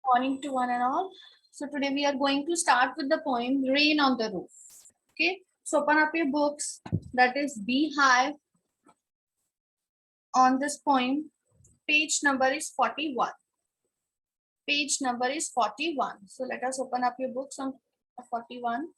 Morning to one and all. So today we are going to start with the poem Rain on the Roof. Okay, so open up your books. That is Beehive on this poem. Page number is 41. Page number is 41. So let us open up your books on 41.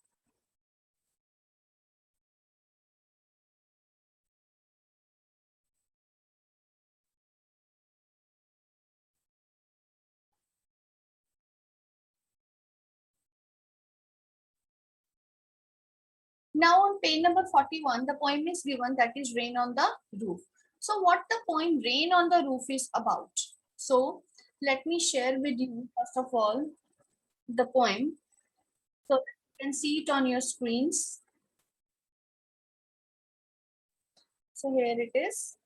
Now on page number 41, the poem is given, that is Rain on the Roof. So what the poem Rain on the Roof is about? So let me share with you first of all the poem. So you can see it on your screens. So here it is.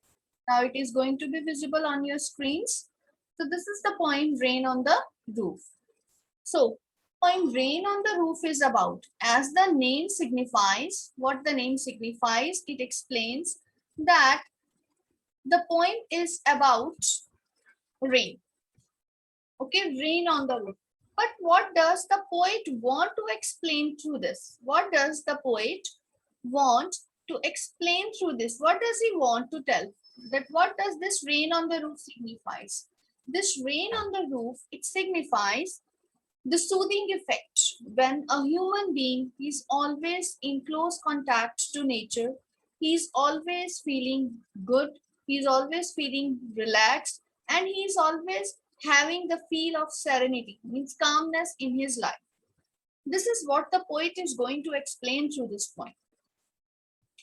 Now it is going to be visible on your screens. So this is the poem Rain on the Roof. So poem Rain on the Roof is about, as the name signifies, what the name signifies, it explains that the poem is about rain. Okay, rain on the roof. But what does the poet want to explain through this? What does the poet want to explain through this? What does he want to tell? That what does this rain on the roof signifies? This rain on the roof, it signifies the soothing effect. When a human being is always in close contact to nature, he is always feeling good, he is always feeling relaxed, and he is always having the feel of serenity, means calmness in his life. This is what the poet is going to explain through this point.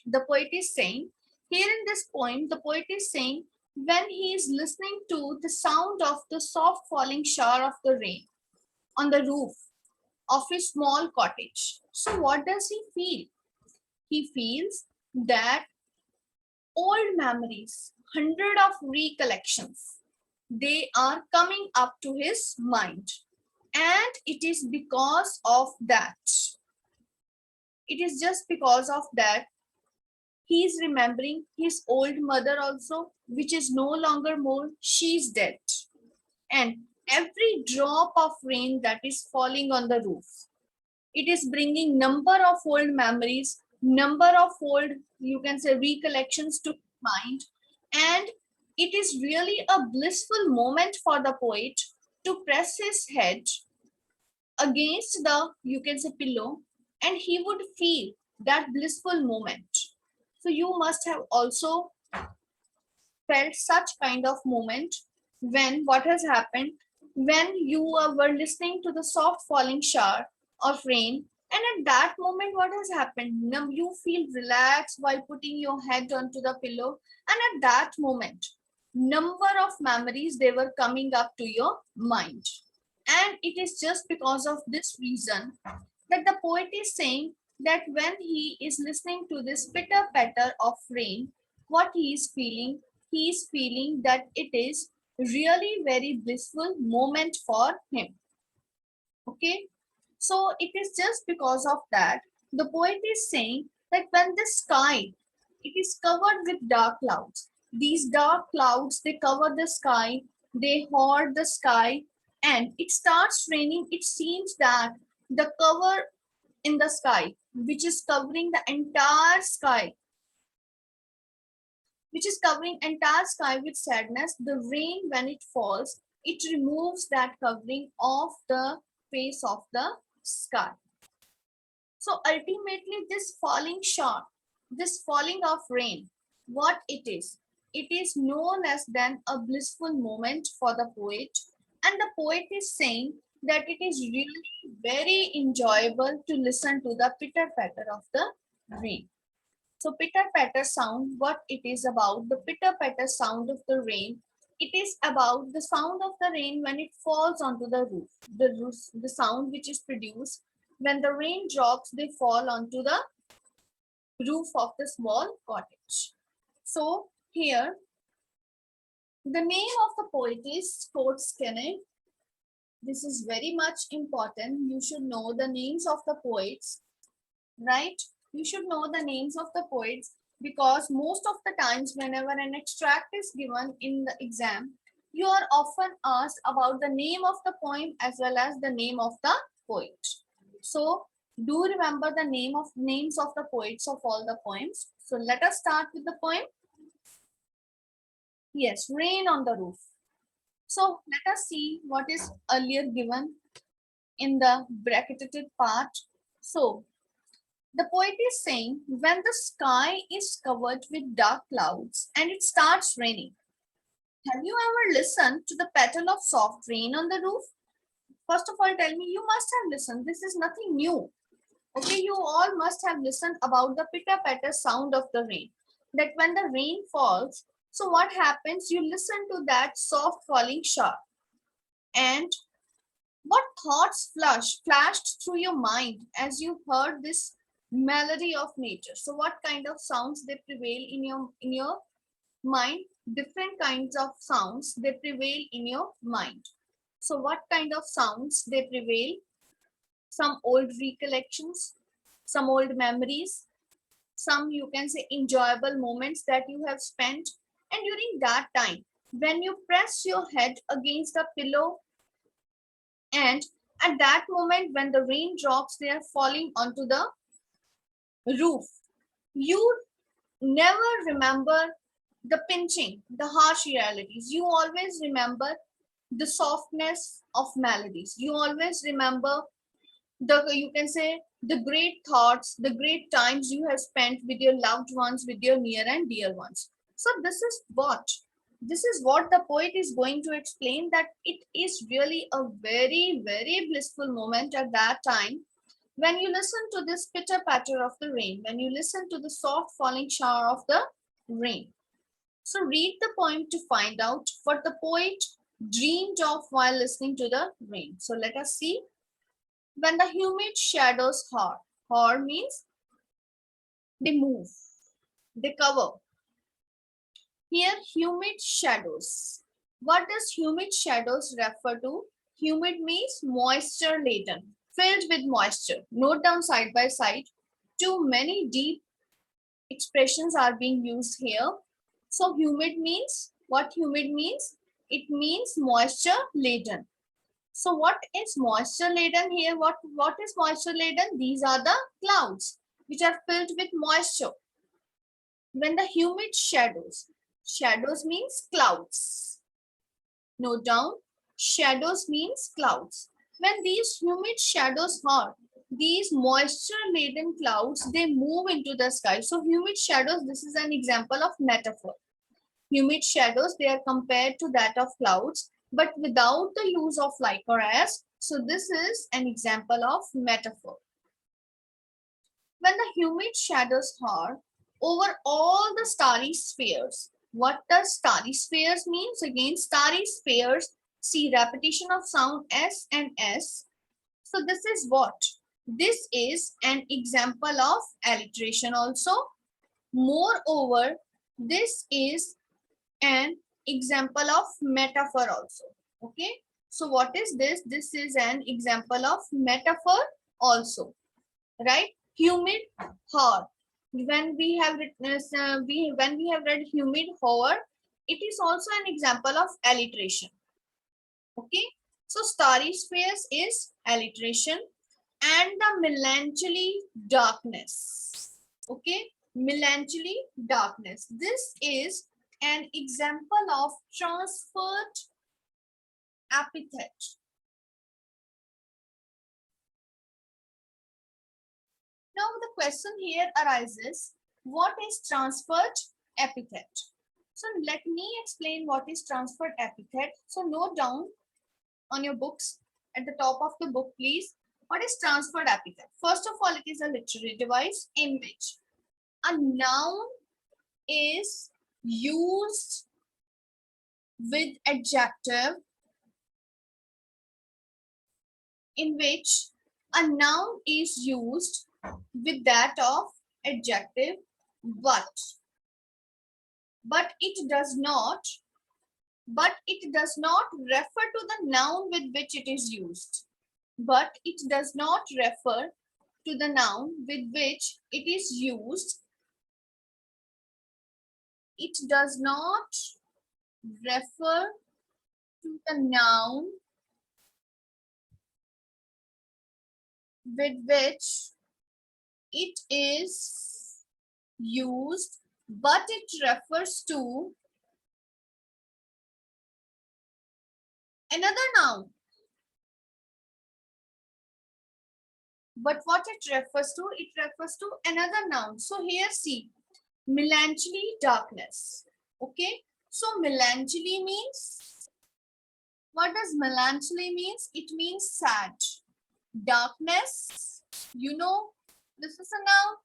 The poet is saying, here in this poem, the poet is saying, when he is listening to the sound of the soft falling shower of the rain on the roof of a small cottage. So, what does he feel? He feels that old memories, hundred of recollections, they are coming up to his mind. And it is because of that, it is just because of that, he is remembering his old mother also, which is no longer more, she's dead. And every drop of rain that is falling on the roof, it is bringing number of old memories, number of old, you can say, recollections to mind. And it is really a blissful moment for the poet to press his head against the, you can say, pillow, and he would feel that blissful moment. So you must have also felt such kind of moment when what has happened, when you were listening to the soft falling shower of rain, and at that moment what has happened, you feel relaxed while putting your head onto the pillow, and at that moment number of memories, they were coming up to your mind. And it is just because of this reason that the poet is saying that when he is listening to this pitter patter of rain, what he is feeling that it is really very blissful moment for him. Okay, so it is just because of that the poet is saying that when the sky, it is covered with dark clouds, these dark clouds, they cover the sky, they hoard the sky, and it starts raining, it seems that the cover in the sky, which is covering the entire sky, which is covering entire sky with sadness, the rain when it falls, it removes that covering of the face of the sky. So ultimately this falling shower, this falling of rain, what it is known as then a blissful moment for the poet. And the poet is saying that it is really very enjoyable to listen to the pitter patter of the rain. So pitter patter sound, what it is about, the pitter patter sound of the rain, it is about the sound of the rain when it falls onto the roof, the sound which is produced when the raindrops, they fall onto the roof of the small cottage. So here, the name of the poet is Scott Skinner. This is very much important. You should know the names of the poets, right? You should know the names of the poets, because most of the times whenever an extract is given in the exam, you are often asked about the name of the poem as well as the name of the poet. So do remember the names of the poets of all the poems. So let us start with the poem. Yes, Rain on the Roof. So let us see what is earlier given in the bracketed part. So the poet is saying, when the sky is covered with dark clouds and it starts raining, have you ever listened to the patter of soft rain on the roof? First of all, tell me, you must have listened. This is nothing new. Okay, you all must have listened about the pitter patter sound of the rain. That when the rain falls, so what happens? You listen to that soft falling shower. And what thoughts flashed through your mind as you heard this melody of nature? So what kind of sounds they prevail in your mind? Different kinds of sounds they prevail in your mind. So what kind of sounds they prevail? Some old recollections, some old memories, some you can say enjoyable moments that you have spent. And during that time, when you press your head against the pillow, and at that moment when the raindrops they are falling onto the roof, you never remember the pinching, the harsh realities. You always remember the softness of melodies. You always remember the, you can say, the great thoughts, the great times you have spent with your loved ones, with your near and dear ones. So this is what the poet is going to explain, that it is really a very, very blissful moment at that time when you listen to this pitter patter of the rain, when you listen to the soft falling shower of the rain. So read the poem to find out what the poet dreamed of while listening to the rain. So let us see. When the humid shadows hover. Hover means they move, they cover. Here, humid shadows. What does humid shadows refer to? Humid means moisture laden, filled with moisture. Note down side by side. Too many deep expressions are being used here. So humid means, what humid means? It means moisture laden. So what is moisture laden here? What is moisture laden? These are the clouds which are filled with moisture. When the humid shadows means clouds. Note down, shadows means clouds. When these humid shadows are, these moisture laden clouds, they move into the sky. So humid shadows, this is an example of metaphor. Humid shadows, they are compared to that of clouds, but without the use of like or as. So this is an example of metaphor. When the humid shadows hover over all the starry spheres. What does starry spheres means? Again, starry spheres, see repetition of sound S and S. So this is what? This is an example of alliteration also. Moreover, this is an example of metaphor also. Okay, so what is this? This is an example of metaphor also, right? Humid hour. When we have written, when we have read humid hour, it is also an example of alliteration. Okay, so starry spheres is alliteration, and the melancholy darkness. Okay, melancholy darkness. This is an example of transferred epithet. Now the question here arises, what is transferred epithet? So let me explain what is transferred epithet. So note down on your books, at the top of the book, please. What is transferred epithet? First of all, it is a literary device in which a noun is used with adjective, in which a noun is used with that of adjective, but it does not refer to the noun with which it is used. But it does not refer to the noun with which it is used. It does not refer to the noun with which it is used, but it refers to another noun. But what it refers to? It refers to another noun. So here see, melancholy, darkness. Okay. So melancholy means, what does melancholy means? It means sad. Darkness, you know, this is a noun.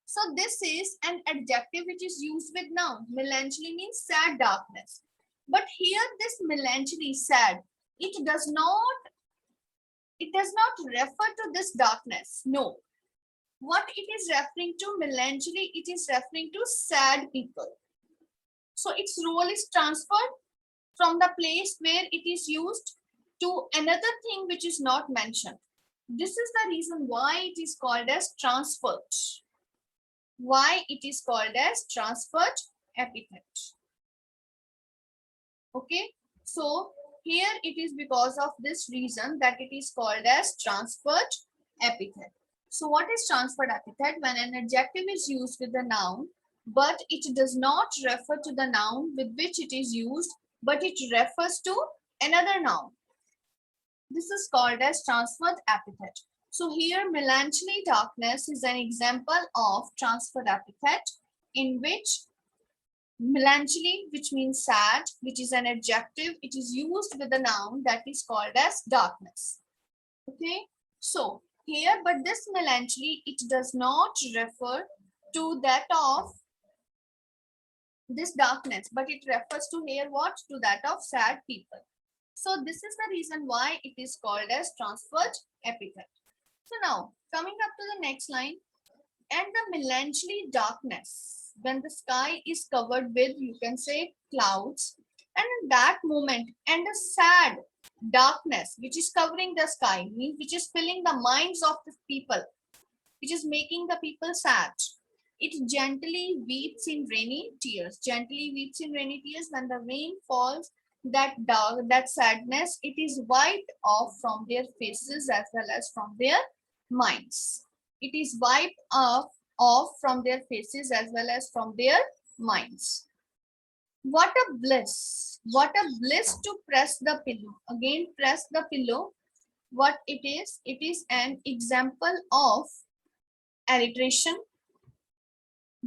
So this is an adjective which is used with noun. Melancholy means sad, darkness. But here this melancholy, sad, it does not refer to this darkness. No. What it is referring to, melancholy, it is referring to sad people. So its role is transferred from the place where it is used to another thing which is not mentioned. This is the reason why it is called as transferred. Why it is called as transferred epithet. Okay, so here it is because of this reason that it is called as transferred epithet. So what is transferred epithet? When an adjective is used with the noun, but it does not refer to the noun with which it is used, but it refers to another noun. This is called as transferred epithet. So here melancholy, darkness is an example of transferred epithet in which melancholy, which means sad, which is an adjective, it is used with a noun that is called as darkness. Okay, so here, but this melancholy, it does not refer to that of this darkness, but it refers to here what? To that of sad people. So this is the reason why it is called as transferred epithet. So now coming up to the next line, and the melancholy darkness, when the sky is covered with, you can say, clouds, and in that moment, and a sad darkness which is covering the sky, means which is filling the minds of the people, which is making the people sad. It gently weeps in rainy tears. Gently weeps in rainy tears. When the rain falls, that dark, that sadness, it is wiped off from their faces as well as from their minds. It is wiped off from their faces as well as from their minds. What a bliss. What a bliss to press the pillow. Again, press the pillow. What it is an example of alliteration,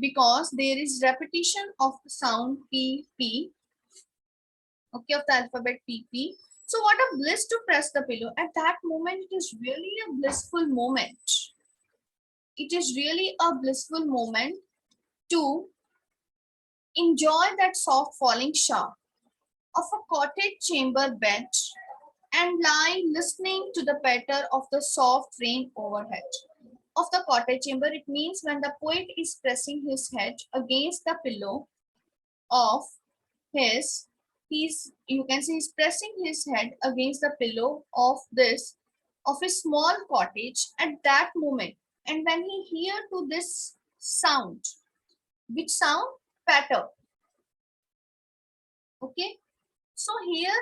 because there is repetition of the sound P, okay, of the alphabet PP. So what a bliss to press the pillow. At that moment, it is really a blissful moment. It is really a blissful moment to enjoy that soft falling shower of a cottage chamber bed and lie listening to the patter of the soft rain overhead. Of the cottage chamber, it means when the poet is pressing his head against the pillow of his, you can see he's pressing his head against the pillow of a small cottage at that moment. And when he hear to this sound, which sound? Patter. Okay, so here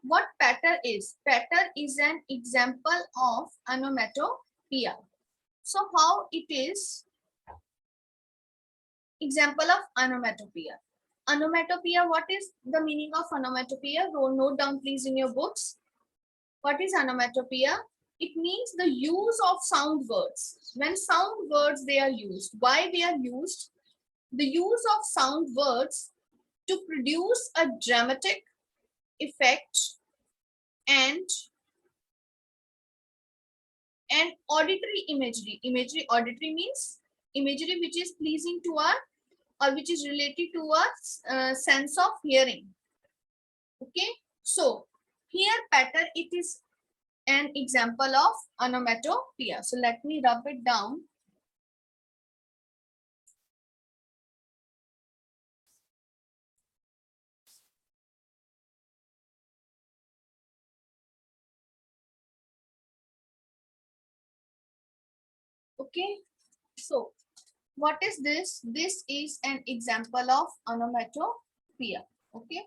what patter is? Patter is an example of onomatopoeia. So how it is example of onomatopoeia? Onomatopoeia, what is the meaning of onomatopoeia? Note down please in your books. What is onomatopoeia? It means the use of sound words. When sound words they are used, why they are used? The use of sound words to produce a dramatic effect and auditory imagery. Auditory means imagery which is pleasing to our, or which is related to our sense of hearing. Okay, so here pattern, it is an example of onomatopoeia. So let me rub it down. Okay, so what is this? This is an example of onomatopoeia. Okay,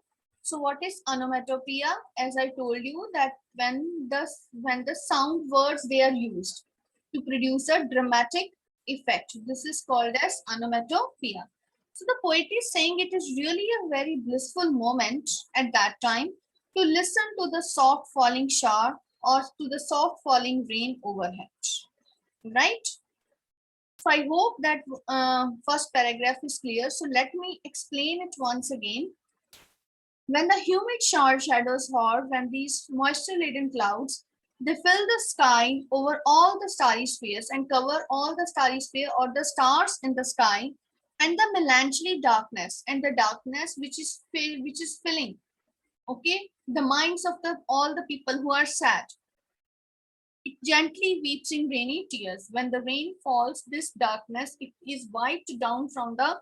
So what is onomatopoeia? As I told you that when the sound words they are used to produce a dramatic effect, this is called as onomatopoeia. So the poet is saying it is really a very blissful moment at that time to listen to the soft falling shower or to the soft falling rain overhead, right? So I hope that first paragraph is clear. So let me explain it once again. When the humid shower shadows hover, when these moisture-laden clouds, they fill the sky over all the starry spheres and cover all the starry sphere or the stars in the sky, and the melancholy darkness and the darkness which is filling, okay, the minds of the all the people who are sad. It gently weeps in rainy tears. When the rain falls, this darkness it is wiped down from the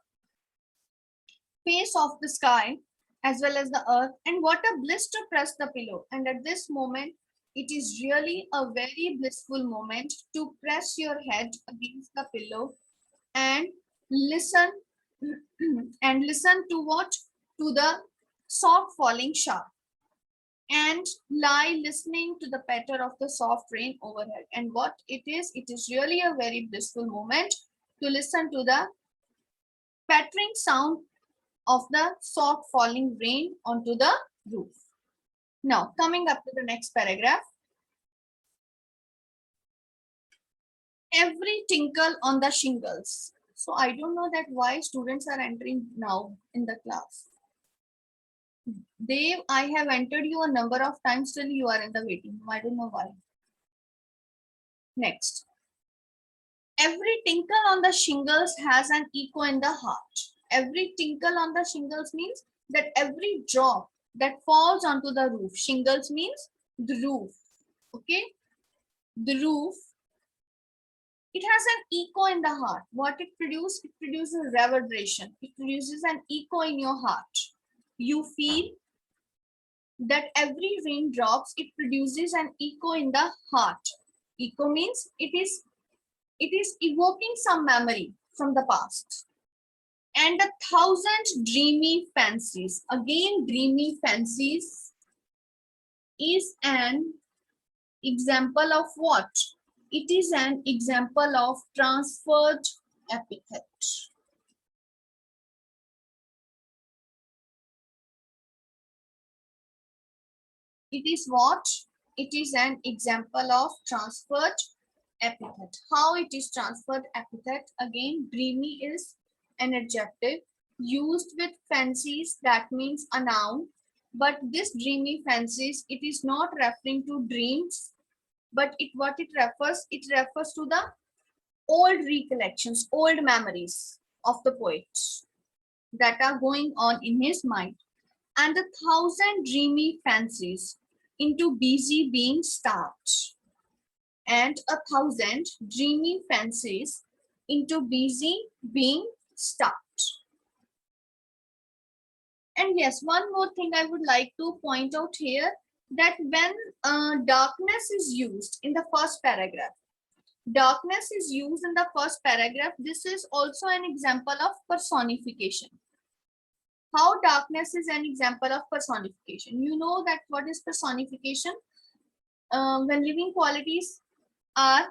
face of the sky as well as the earth, and what a bliss to press the pillow. And at this moment, it is really a very blissful moment to press your head against the pillow and listen and listen to what? To the soft falling shower and lie listening to the patter of the soft rain overhead. And what it is really a very blissful moment to listen to the pattering sound of the soft falling rain onto the roof. Now, coming up to the next paragraph. Every tinkle on the shingles. So I don't know that why students are entering now in the class. I have entered you a number of times till you are in the waiting room. I don't know why. Next. Every tinkle on the shingles has an echo in the heart. Every tinkle on the shingles means that every drop that falls onto the roof. Shingles means the roof. Okay. The roof. It has an echo in the heart. What it produces? It produces a reverberation. It produces an echo in your heart. You feel that every raindrops, it produces an echo in the heart. Echo means it is evoking some memory from the past. And 1,000 dreamy fancies. Again, dreamy fancies is an example of what? It is an example of transferred epithet. It is what? It is an example of transferred epithet. How it is transferred epithet? Again, dreamy is an adjective used with fancies, that means a noun. But this dreamy fancies, it is not referring to dreams, but what it refers to the old recollections, old memories of the poet that are going on in his mind. And 1,000 dreamy fancies into busy being start. And 1,000 dreamy fancies into busy being start. And yes, one more thing I would like to point out here, that when darkness is used in the first paragraph, darkness is used in the first paragraph, this is also an example of personification. How darkness is an example of personification? You know that what is personification? When living qualities are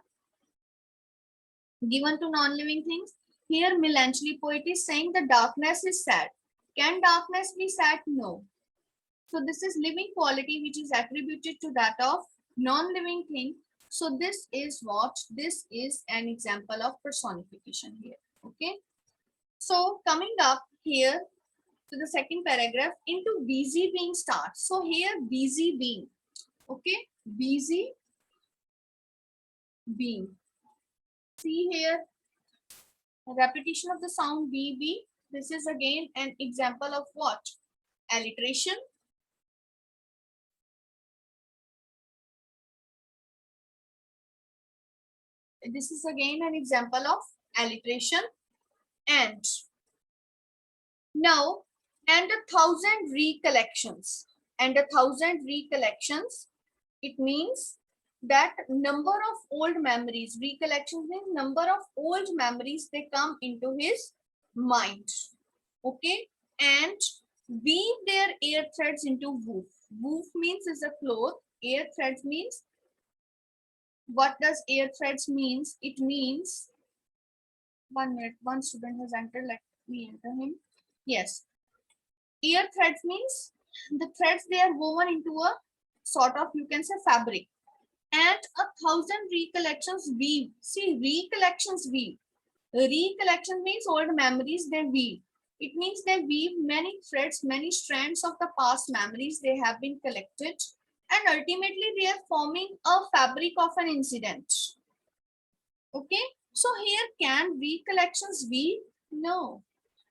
given to non-living things. Here, melancholy poet is saying the darkness is sad. Can darkness be sad? No. So this is living quality which is attributed to that of non-living thing. So this is what? This is an example of personification here. Okay. So coming up here to the second paragraph, into busy being starts. So here busy being. Okay. Busy being. See here, repetition of the sound BB. This is again an example of what? Alliteration. This is again an example of alliteration. And now, and 1,000 recollections. And 1,000 recollections, it means that number of old memories. Recollections means number of old memories, they come into his mind. Okay. And weave their air threads into woof. Woof means is a cloth. Air threads means, what does air threads means? It means, 1 minute, one student has entered, let me enter him. Yes, air threads means the threads, they are woven into a sort of, you can say, fabric. And 1,000 recollections weave. See, recollections weave. Recollection means old memories they weave. It means they weave many threads, many strands of the past memories they have been collected, and ultimately they are forming a fabric of an incident. Okay, so here, can recollections weave? No.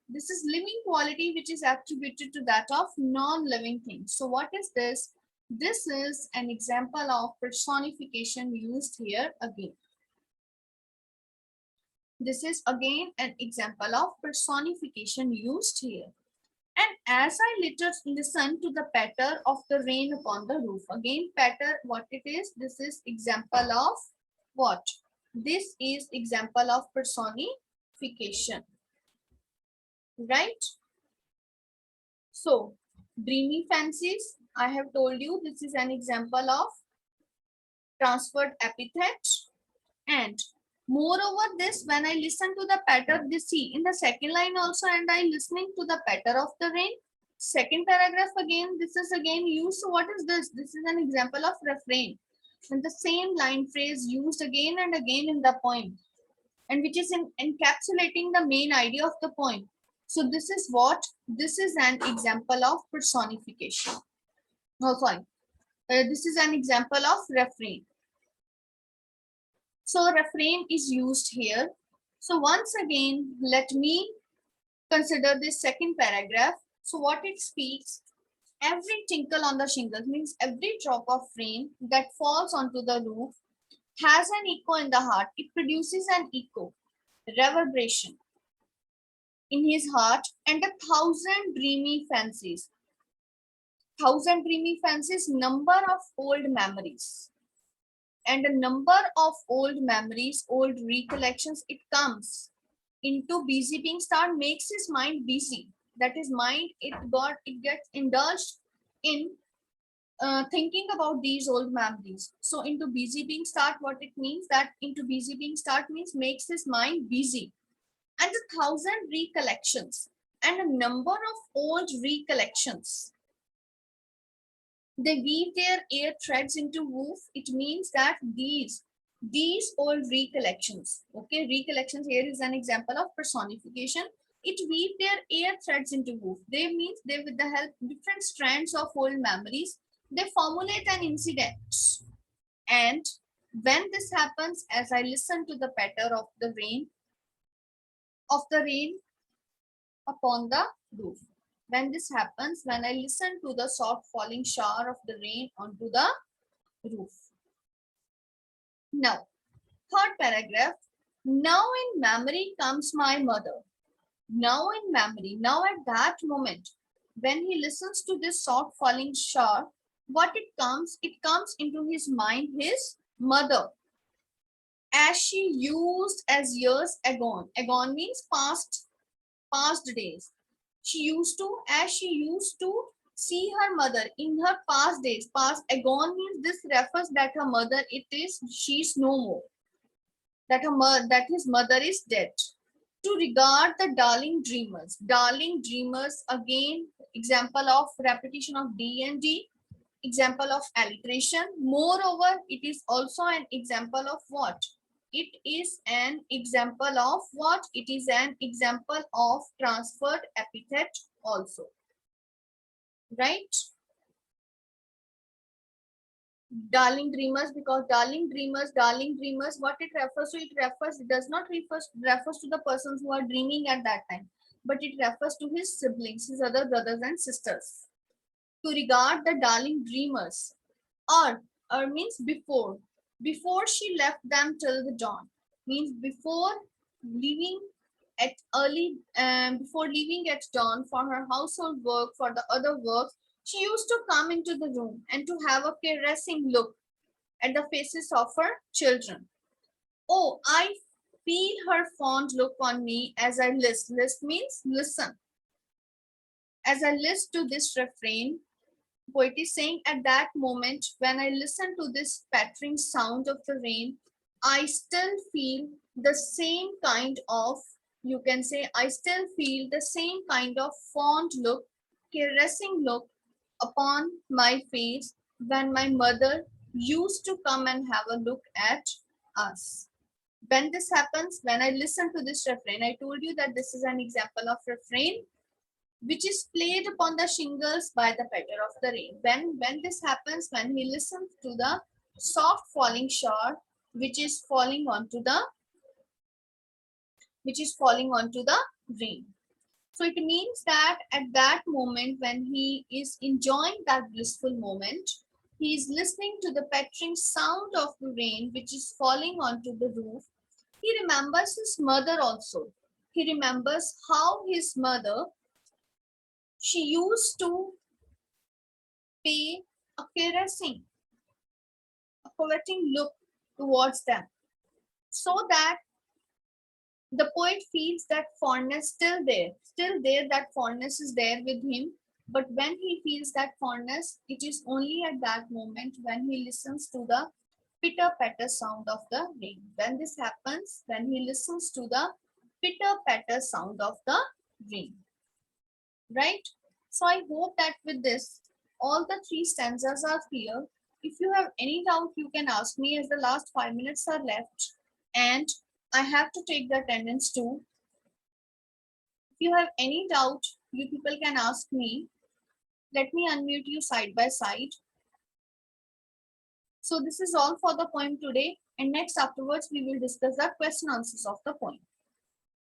This is living quality which is attributed to that of non-living things. So what is this? This is an example of personification used here again. This is again an example of personification used here. And as I listen to the patter of the rain upon the roof. Again, patter, what it is? This is example of what? This is example of personification. Right? So, dreamy fancies, I have told you this is an example of transferred epithet. And moreover, this, when I listen to the patter, this, see in the second line also, and I listening to the patter of the rain. Second paragraph again, this is again used. So what is this? This is an example of refrain. And the same line phrase used again and again in the poem, and which is encapsulating the main idea of the poem. So this is what? This is an example of personification. No, sorry. This is an example of refrain. So refrain is used here. So once again, let me consider this second paragraph. So what it speaks, every tinkle on the shingles means every drop of rain that falls onto the roof has an echo in the heart. It produces an echo, reverberation in his heart, and 1,000 dreamy fancies. 1,000 dreamy fancies, number of old memories. And a number of old memories, old recollections, it comes into busy being start, makes his mind busy. That is mind, it gets indulged in thinking about these old memories. So into busy being start, what it means, that into busy being start means makes his mind busy. And 1,000 recollections and a number of old recollections, they weave their air threads into woof. It means that these old recollections, okay, recollections here is an example of personification. It weave their air threads into woof. They means they, with the help different strands of old memories, they formulate an incident. And when this happens, as I listen to the patter of the rain upon the roof. When this happens, when I listen to the soft falling shower of the rain onto the roof. Now, third paragraph. Now in memory comes my mother. Now in memory, now at that moment, when he listens to this soft falling shower, what it comes into his mind, his mother. As she used as years agone. Agone means past days. She used to see her mother in her past days. Past, agone means this refers that her mother, she's no more. That his mother is dead. To regard the darling dreamers. Darling dreamers, again, example of repetition of D and D, example of alliteration. Moreover, it is also an example of what? It is an example of what? It is an example of transferred epithet also. Right? Darling dreamers, because darling dreamers, what it refers to? It does not refers to the persons who are dreaming at that time, but it refers to his siblings, his other brothers and sisters. To regard the darling dreamers, or means before she left them till the dawn, means before leaving at dawn for her household work, for the other works, she used to come into the room and to have a caressing look at the faces of her children. Oh, I feel her fond look on me as I list. List means listen. As I listen to this refrain, poet is saying at that moment when I listen to this pattering sound of the rain, I still feel the same kind of, you can say, I still feel the same kind of fond look, caressing look upon my face when my mother used to come and have a look at us. When this happens, when I listen to this refrain, I told you that this is an example of refrain which is played upon the shingles by the patter of the rain. When this happens, when he listens to the soft falling shower, which is falling onto the rain. So it means that at that moment, when he is enjoying that blissful moment, he is listening to the pattering sound of the rain, which is falling onto the roof. He remembers his mother also. He remembers how his mother, she used to pay a caressing, a coveting look towards them, so that the poet feels that fondness still there, that fondness is there with him. But when he feels that fondness, it is only at that moment when he listens to the pitter patter sound of the rain. When this happens, when he listens to the pitter patter sound of the rain, right? So I hope that with this, all the three stanzas are clear. If you have any doubt, you can ask me, as the last 5 minutes are left and I have to take the attendance too. If you have any doubt, you people can ask me. Let me unmute you side by side. So this is all for the poem today, and next afterwards we will discuss the question answers of the poem.